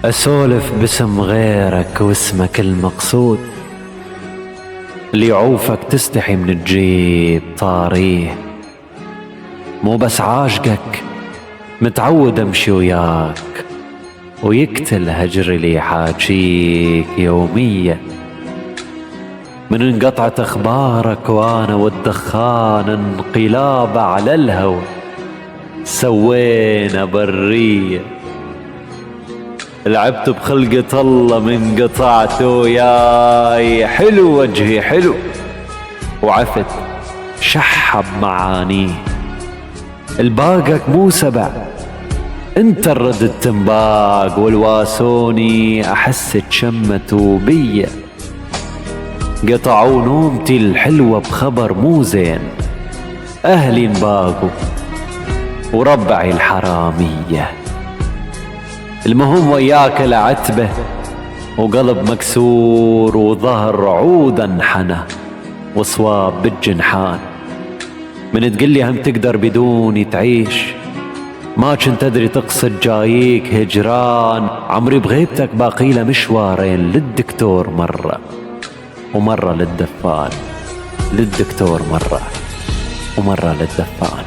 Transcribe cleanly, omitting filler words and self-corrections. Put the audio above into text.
أسولف باسم غيرك واسمك المقصود، اللي يعوفك تستحي من تجيب طاريه. مو بس عاشقك، متعود امشي وياك ويقتل هجري اللي حاجيك يوميا. من انقطعت اخبارك وانا والدخان انقلاب على الهوى، سوينا برية. لعبت بخلقة الله من قطعته وياي، حلو وجهي حلو وعفت شحب معانيه. الباقك مو سبع، انت الرد التنباق والواسوني احس تشمتوا بيا. قطعوا نومتي الحلوة بخبر مو زين، اهلي انباقوا وربعي الحرامية. المهم وياك العتبة وقلب مكسور وظهر عود انحنى وصواب بالجنحان. من تقلي هم تقدر بدوني تعيش، ما كنت ادري تقصد جاييك هجران. عمري بغيبتك باقيله مشوارين، للدكتور مرة ومرة للدفان، للدكتور مرة ومرة للدفان.